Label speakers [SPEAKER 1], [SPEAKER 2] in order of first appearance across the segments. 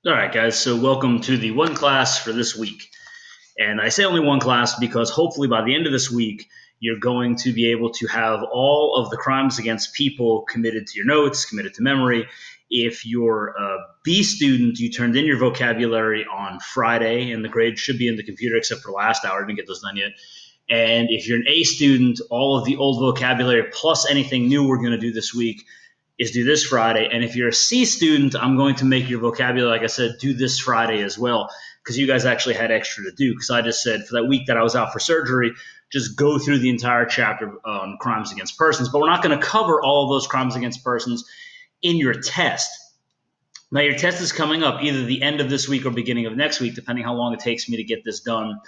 [SPEAKER 1] All right, guys. So, welcome to the one class for this week. And I say only one class because hopefully by the end of this week, you're going to be able to have all of the crimes against people committed to your notes, committed to memory. If you're a B student, you turned in your vocabulary on Friday, and the grades should be in the computer except for last hour. I didn't get those done yet. And if you're an A student, all of the old vocabulary plus anything new we're going to do this week is due this Friday. And if you're a C student, I'm going to make your vocabulary, like I said, due this Friday as well, because you guys actually had extra to do. Because I just said for that week that I was out for surgery, just go through the entire chapter on crimes against persons. But we're not going to cover all of those crimes against persons in your test. Now, your test is coming up either the end of this week or beginning of next week, depending how long it takes me to get this done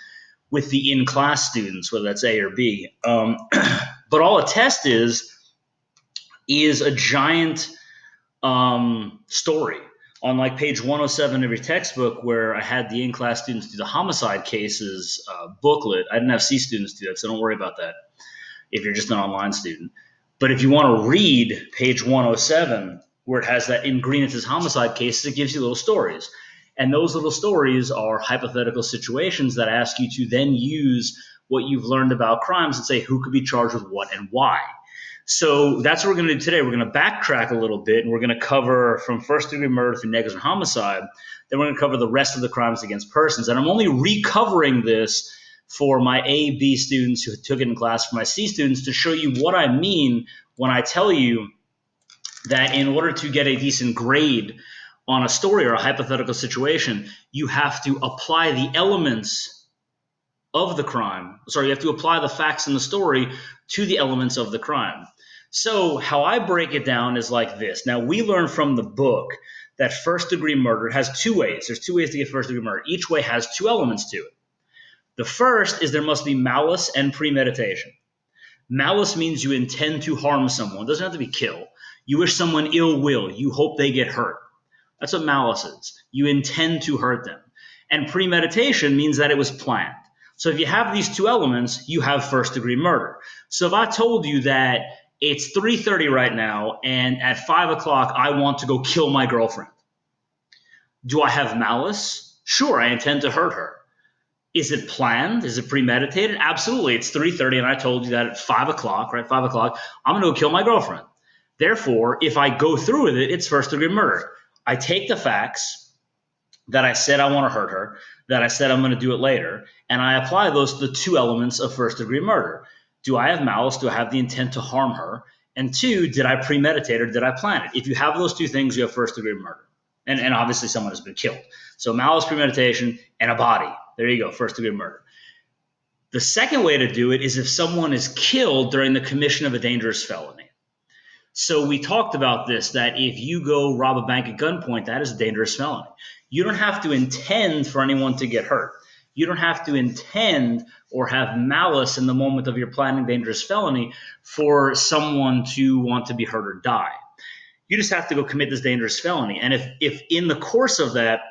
[SPEAKER 1] with the in-class students, whether that's A or B. But all a test is a giant story on like page 107 of your textbook, where I had the in-class students do the homicide cases booklet. I didn't have C students do that, so don't worry about that if you're just an online student. But if you want to read page 107, where it has that in green, it says homicide cases, it gives you little stories. And those little stories are hypothetical situations that ask you to then use what you've learned about crimes and say who could be charged with what and why. So that's what we're going to do today. We're going to backtrack a little bit, and we're going to cover from first-degree murder through negligent homicide. Then we're going to cover the rest of the crimes against persons. And I'm only recovering this for my A, B students who took it in class, for my C students, to show you what I mean when I tell you that in order to get a decent grade on a story or a hypothetical situation, you have to apply the elements of the crime. Sorry, you have to apply the facts in the story to the elements of the crime. So how I break it down is like this. Now, we learn from the book that first-degree murder has two ways. There's two ways to get first-degree murder. Each way has two elements to it. The first is there must be malice and premeditation. Malice means you intend to harm someone. It doesn't have to be kill. You wish someone ill will. You hope they get hurt. That's what malice is. You intend to hurt them. And premeditation means that it was planned. So if you have these two elements, you have first-degree murder. So if I told you that it's 3:30 right now, and at 5 o'clock I want to go kill my girlfriend, do I have malice? Sure, I intend to hurt her. Is it planned? Is it premeditated? Absolutely. It's 3:30, and I told you that at 5 o'clock, right? 5 o'clock, I'm going to go kill my girlfriend. Therefore, if I go through with it, it's first-degree murder. I take the facts that I said I want to hurt her, that I said I'm going to do it later, and I apply those to the two elements of first-degree murder. Do I have malice? Do I have the intent to harm her? And two, did I premeditate or did I plan it? If you have those two things, you have first-degree murder. And obviously someone has been killed. So malice, premeditation, and a body. There you go, first-degree murder. The second way to do it is if someone is killed during the commission of a dangerous felony. So we talked about this, that if you go rob a bank at gunpoint, that is a dangerous felony. You don't have to intend for anyone to get hurt. You don't have to intend or have malice in the moment of your planning dangerous felony for someone to want to be hurt or die. You just have to go commit this dangerous felony. And if in the course of that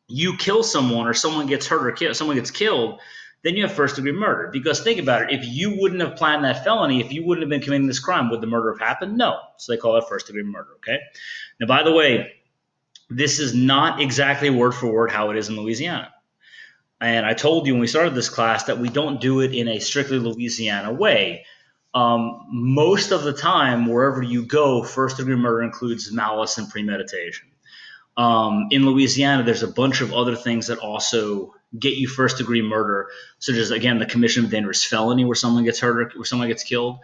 [SPEAKER 1] you kill someone or someone gets hurt or someone gets killed, then you have first-degree murder. Because think about it, if you wouldn't have planned that felony, if you wouldn't have been committing this crime, would the murder have happened? No. So they call it first-degree murder, okay? Now, by the way, this is not exactly word for word how it is in Louisiana. And I told you when we started this class that we don't do it in a strictly Louisiana way. Most of the time, wherever you go, first-degree murder includes malice and premeditation. In Louisiana, there's a bunch of other things that also get you first-degree murder, such as, again, the commission of a dangerous felony where someone gets hurt or where someone gets killed.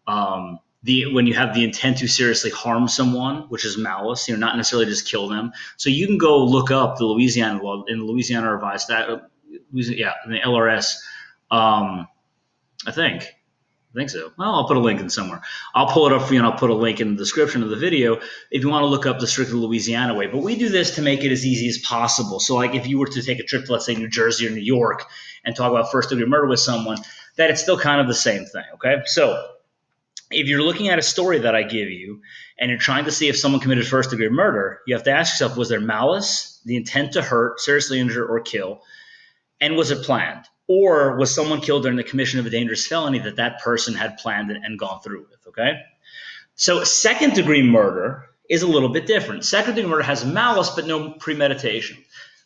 [SPEAKER 1] When you have the intent to seriously harm someone, which is malice, not necessarily just kill them. So you can go look up the Louisiana law in Louisiana revised statute, in the LRS. I think so. Well, I'll put a link in somewhere. I'll pull it up for you, and I'll put a link in the description of the video if you want to look up the strictly Louisiana way. But we do this to make it as easy as possible. So like if you were to take a trip to, let's say, New Jersey or New York and talk about first-degree murder with someone, that it's still kind of the same thing, okay? So if you're looking at a story that I give you and you're trying to see if someone committed first-degree murder, you have to ask yourself, was there malice, the intent to hurt, seriously injure, or kill, and was it planned? Or was someone killed during the commission of a dangerous felony that person had planned and gone through with, okay? So second-degree murder is a little bit different. Second-degree murder has malice but no premeditation.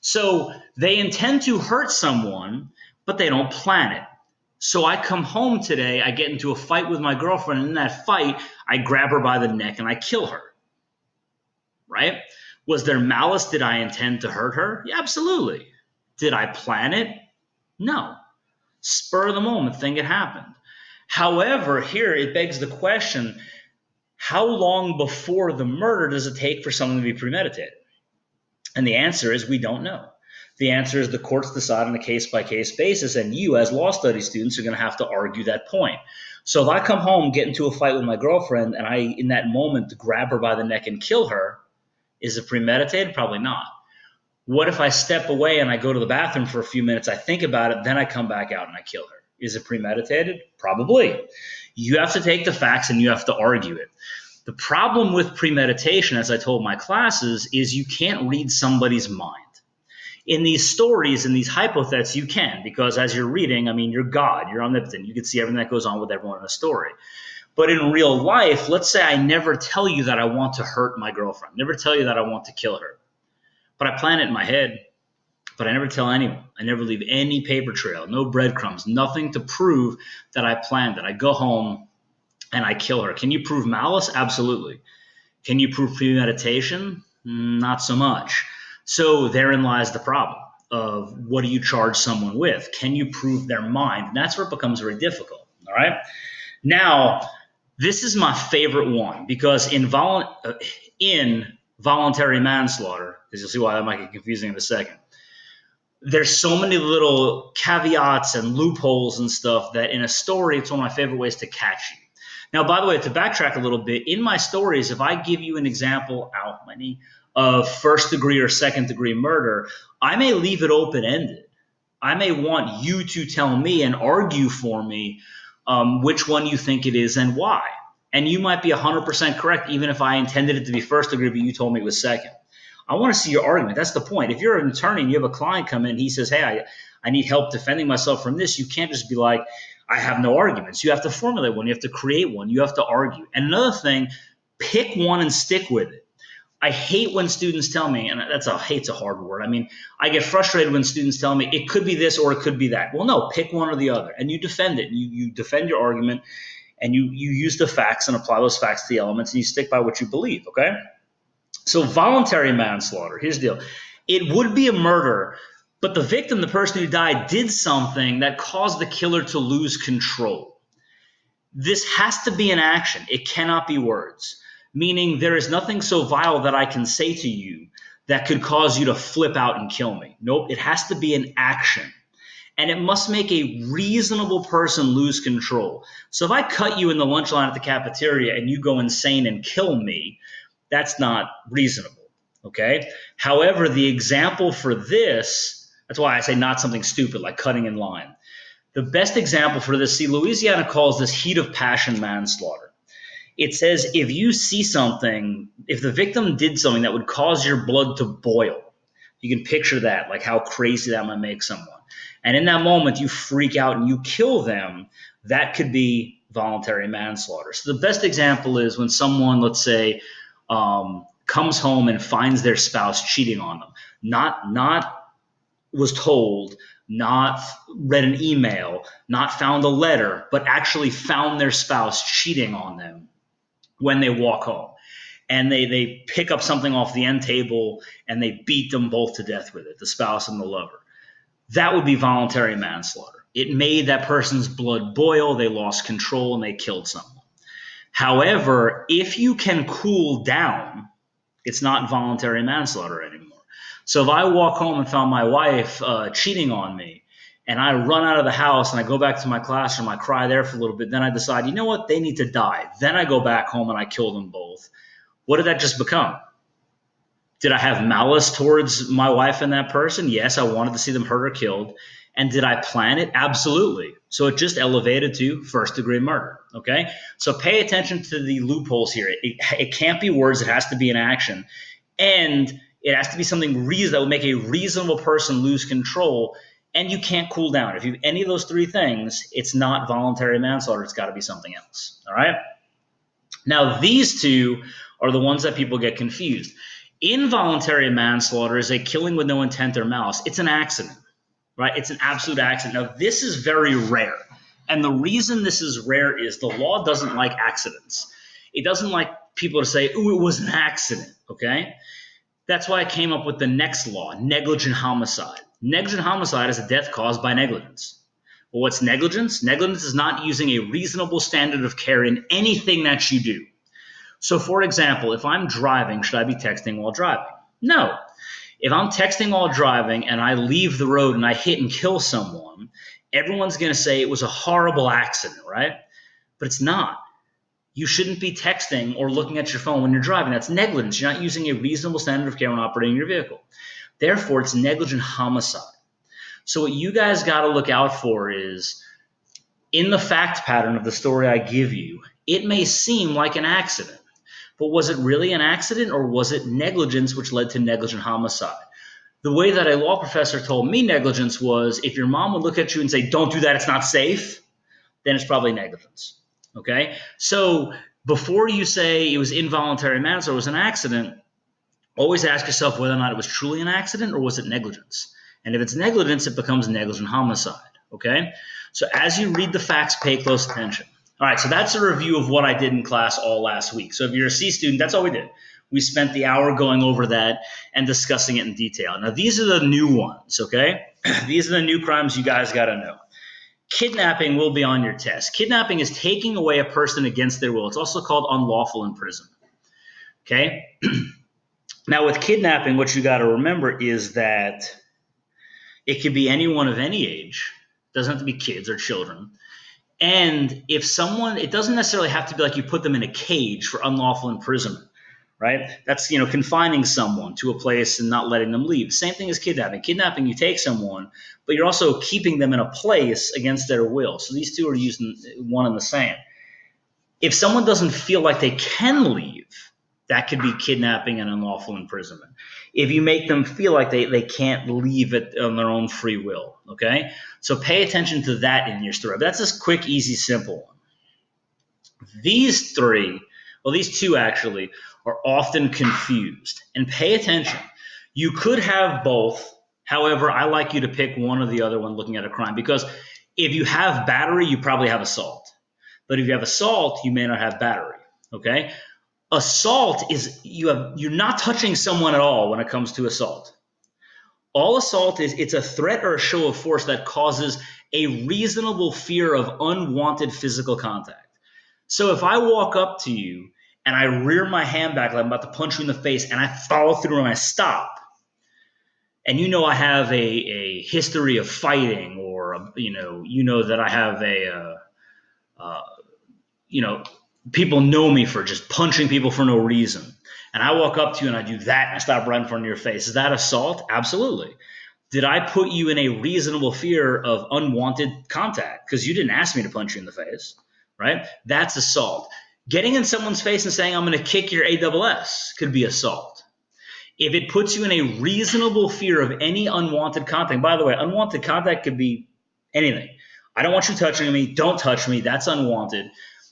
[SPEAKER 1] So they intend to hurt someone, but they don't plan it. So I come home today, I get into a fight with my girlfriend, and in that fight, I grab her by the neck and I kill her. Right? Was there malice? Did I intend to hurt her? Yeah, absolutely. Did I plan it? No. Spur of the moment thing, it happened. However, here it begs the question, how long before the murder does it take for something to be premeditated? And the answer is we don't know. The answer is the courts decide on a case-by-case basis, and you as law study students are going to have to argue that point. So if I come home, get into a fight with my girlfriend, and I, in that moment, grab her by the neck and kill her, is it premeditated? Probably not. What if I step away and I go to the bathroom for a few minutes, I think about it, then I come back out and I kill her? Is it premeditated? Probably. You have to take the facts and you have to argue it. The problem with premeditation, as I told my classes, is you can't read somebody's mind. In these stories, in these hypothets, you can, because as you're reading, I mean, you're God, you're omnipotent. You can see everything that goes on with everyone in a story. But in real life, let's say I never tell you that I want to hurt my girlfriend, never tell you that I want to kill her. But I plan it in my head, but I never tell anyone. I never leave any paper trail, no breadcrumbs, nothing to prove that I planned it. I go home and I kill her. Can you prove malice? Absolutely. Can you prove premeditation? Not so much. So therein lies the problem of what do you charge someone with? Can you prove their mind? And that's where it becomes very difficult. All right. Now, this is my favorite one because in voluntary manslaughter, because you'll see why that might get confusing in a second, there's so many little caveats and loopholes and stuff that in a story, it's one of my favorite ways to catch you. Now, by the way, to backtrack a little bit, in my stories, if I give you an example, of first degree or second degree murder, I may leave it open-ended. I may want you to tell me and argue for me which one you think it is and why. And you might be 100% correct, even if I intended it to be first degree, but you told me it was second. I want to see your argument. That's the point. If you're an attorney and you have a client come in and he says, hey, I need help defending myself from this, you can't just be like, I have no arguments. You have to formulate one. You have to create one. You have to argue. And another thing, pick one and stick with it. I hate when students tell me, and hate's a hard word. I mean, I get frustrated when students tell me it could be this or it could be that. Well, no, pick one or the other. And you defend it. You defend your argument and you use the facts and apply those facts to the elements and you stick by what you believe, okay? So voluntary manslaughter, here's the deal. It would be a murder, but the victim, the person who died, did something that caused the killer to lose control. This has to be an action. It cannot be words, meaning there is nothing so vile that I can say to you that could cause you to flip out and kill me. Nope, it has to be an action. And it must make a reasonable person lose control. So if I cut you in the lunch line at the cafeteria and you go insane and kill me, that's not reasonable, okay? However, the example for this, that's why I say not something stupid like cutting in line. The best example for this, see, Louisiana calls this heat of passion manslaughter. It says if you see something, if the victim did something that would cause your blood to boil, you can picture that, like how crazy that might make someone. And in that moment, you freak out and you kill them, that could be voluntary manslaughter. So the best example is when someone, let's say, comes home and finds their spouse cheating on them, not was told, not read an email, not found a letter, but actually found their spouse cheating on them when they walk home. And they pick up something off the end table and they beat them both to death with it, the spouse and the lover. That would be voluntary manslaughter. It made that person's blood boil, they lost control, and they killed someone. However, if you can cool down, it's not voluntary manslaughter anymore. So if I walk home and found my wife cheating on me, and I run out of the house and I go back to my classroom, I cry there for a little bit, then I decide, you know what, they need to die. Then I go back home and I kill them both. What did that just become? Did I have malice towards my wife and that person? Yes, I wanted to see them hurt or killed. And did I plan it? Absolutely. So it just elevated to first degree murder. Okay. So pay attention to the loopholes here. It can't be words. It has to be an action. And it has to be something that would make a reasonable person lose control. And you can't cool down. If you have any of those three things, it's not voluntary manslaughter. It's got to be something else. All right. Now, these two are the ones that people get confused. Involuntary manslaughter is a killing with no intent or malice. It's an accident, right? It's an absolute accident. Now, this is very rare. And the reason this is rare is the law doesn't like accidents. It doesn't like people to say, "Ooh, it was an accident," okay? That's why I came up with the next law, negligent homicide. Negligent homicide is a death caused by negligence. Well, what's negligence? Negligence is not using a reasonable standard of care in anything that you do. So, for example, if I'm driving, should I be texting while driving? No. If I'm texting while driving and I leave the road and I hit and kill someone, everyone's going to say it was a horrible accident, right? But it's not. You shouldn't be texting or looking at your phone when you're driving. That's negligence. You're not using a reasonable standard of care when operating your vehicle. Therefore, it's negligent homicide. So what you guys got to look out for is, in the fact pattern of the story I give you, it may seem like an accident. But was it really an accident, or was it negligence which led to negligent homicide? The way that a law professor told me negligence was, if your mom would look at you and say, "Don't do that, it's not safe," then it's probably negligence. Okay? So before you say it was involuntary manslaughter, it was an accident, always ask yourself whether or not it was truly an accident or was it negligence. And if it's negligence, it becomes negligent homicide. Okay? So as you read the facts, pay close attention. All right, so that's a review of what I did in class all last week. So if you're a C student, that's all we did. We spent the hour going over that and discussing it in detail. Now, these are the new ones, okay? These are the new crimes you guys got to know. Kidnapping will be on your test. Kidnapping is taking away a person against their will. It's also called unlawful imprisonment, okay? Now, with kidnapping, what you got to remember is that it could be anyone of any age. It doesn't have to be kids or children. And if someone, it doesn't necessarily have to be like you put them in a cage for unlawful imprisonment, right? That's, confining someone to a place and not letting them leave. Same thing as kidnapping. Kidnapping, you take someone, but you're also keeping them in a place against their will. So these two are using one and the same. If someone doesn't feel like they can leave, that could be kidnapping and unlawful imprisonment. If you make them feel like they can't leave it on their own free will, okay? So pay attention to that in your story. But that's a quick, easy, simple one. These two actually, are often confused. And pay attention. You could have both. However, I like you to pick one or the other when looking at a crime, because if you have battery, you probably have assault. But if you have assault, you may not have battery, okay? Assault is you're not touching someone at all when it comes to assault. All assault is, it's a threat or a show of force that causes a reasonable fear of unwanted physical contact. So if I walk up to you and I rear my hand back like I'm about to punch you in the face and I follow through and I stop, and I have a history of fighting, or that I have people know me for just punching people for no reason, and I walk up to you and I do that and I stop right in front of your face, is that assault? Absolutely. Did I put you in a reasonable fear of unwanted contact because you didn't ask me to punch you in the face, right? That's assault. Getting in someone's face and saying, "I'm going to kick your ASS" could be assault. If it puts you in a reasonable fear of any unwanted contact, by the way, unwanted contact could be anything. I don't want you touching me. Don't touch me. That's unwanted.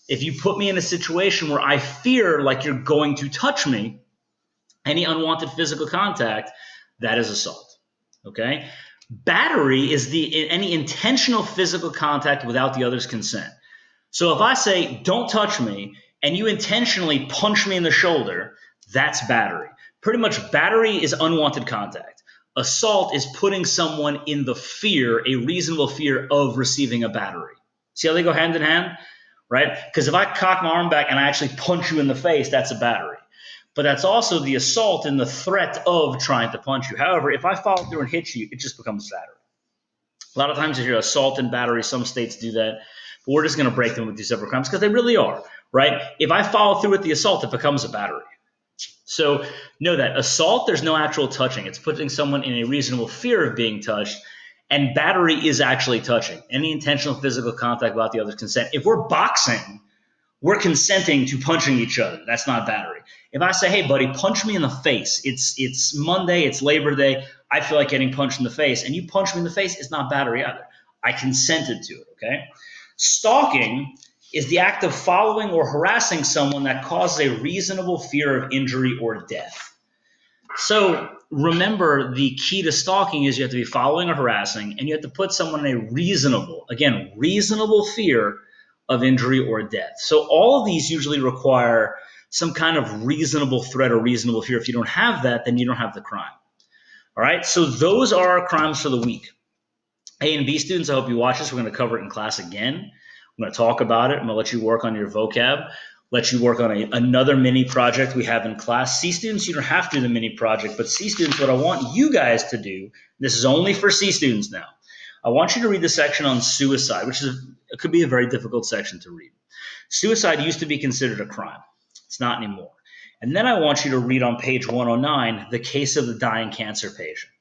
[SPEAKER 1] If you put me in a situation where I fear like you're going to touch me, any unwanted physical contact, that is assault, okay? Battery is any intentional physical contact without the other's consent. So if I say, "Don't touch me," and you intentionally punch me in the shoulder, that's battery. Pretty much battery is unwanted contact. Assault is putting someone in the fear, a reasonable fear of receiving a battery. See how they go hand in hand, right? Because if I cock my arm back and I actually punch you in the face, that's a battery. But that's also the assault and the threat of trying to punch you. However, if I follow through and hit you, it just becomes battery. A lot of times if you're assault and battery, some states do that. But we're just going to break them with two separate crimes because they really are, right? If I follow through with the assault, it becomes a battery. So know that assault, there's no actual touching. It's putting someone in a reasonable fear of being touched. And battery is actually touching. Any intentional physical contact without the other's consent. If we're boxing, we're consenting to punching each other. That's not battery. If I say, "Hey, buddy, punch me in the face. It's Monday. It's Labor Day. I feel like getting punched in the face." And you punch me in the face, it's not battery either. I consented to it, okay? Stalking is the act of following or harassing someone that causes a reasonable fear of injury or death. So remember, the key to stalking is you have to be following or harassing, and you have to put someone in a reasonable fear of injury or death. So all of these usually require some kind of reasonable threat or reasonable fear. If you don't have that, then you don't have the crime. All right, so those are our crimes for the week. A and B students, I hope you watch this. We're going to cover it in class again. I'm going to talk about it. I'm going to let you work on your vocab, let you work on another mini project we have in class. C students, you don't have to do the mini project, but C students, what I want you guys to do, this is only for C students now, I want you to read the section on suicide, which it could be a very difficult section to read. Suicide used to be considered a crime. It's not anymore. And then I want you to read on page 109, the case of the dying cancer patient.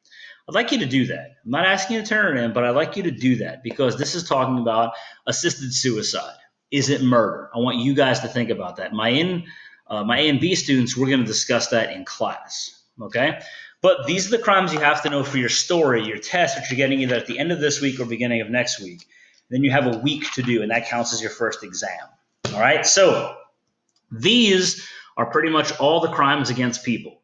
[SPEAKER 1] I'd like you to do that. I'm not asking you to turn it in, but I'd like you to do that because this is talking about assisted suicide. Is it murder? I want you guys to think about that. My A and B students, we're going to discuss that in class, okay? But these are the crimes you have to know for your story, your test, which you're getting either at the end of this week or beginning of next week. Then you have a week to do, and that counts as your first exam, all right? So these are pretty much all the crimes against people.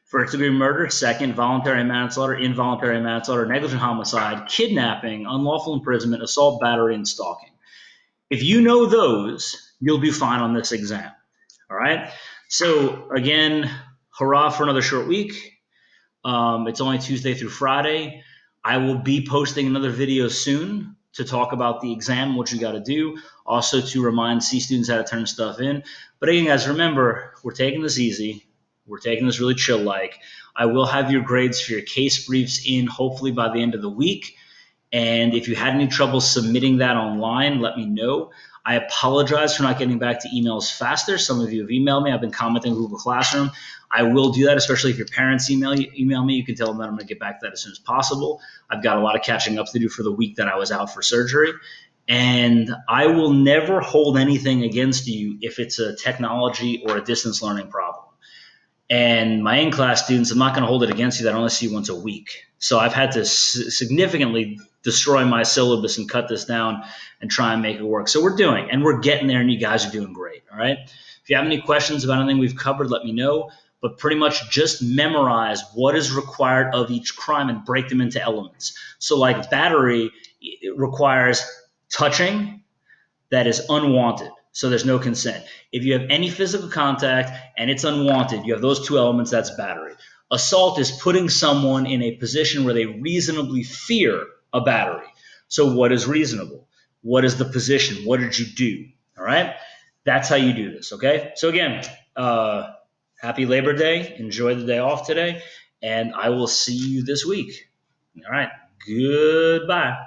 [SPEAKER 1] First degree murder, second, voluntary manslaughter, involuntary manslaughter, negligent homicide, kidnapping, unlawful imprisonment, assault, battery, and stalking. If you know those, you'll be fine on this exam. All right? So, again, hurrah for another short week. It's only Tuesday through Friday. I will be posting another video soon to talk about the exam, what you got to do, also to remind C students how to turn stuff in. But again, guys, remember, we're taking this easy. We're taking this really chill-like. I will have your grades for your case briefs in hopefully by the end of the week. And if you had any trouble submitting that online, let me know. I apologize for not getting back to emails faster. Some of you have emailed me. I've been commenting on Google Classroom. I will do that, especially if your parents email me. You can tell them that I'm going to get back to that as soon as possible. I've got a lot of catching up to do for the week that I was out for surgery. And I will never hold anything against you if it's a technology or a distance learning problem. And my in-class students, I'm not going to hold it against you that I only see you once a week. So I've had to significantly destroy my syllabus and cut this down and try and make it work. So we're getting there, and you guys are doing great, all right? If you have any questions about anything we've covered, let me know. But pretty much just memorize what is required of each crime and break them into elements. So like battery, it requires touching that is unwanted. So there's no consent. If you have any physical contact and it's unwanted, you have those two elements, that's battery. Assault is putting someone in a position where they reasonably fear a battery. So what is reasonable? What is the position? What did you do? All right? That's how you do this, okay? So again, happy Labor Day. Enjoy the day off today, and I will see you this week. All right. Goodbye.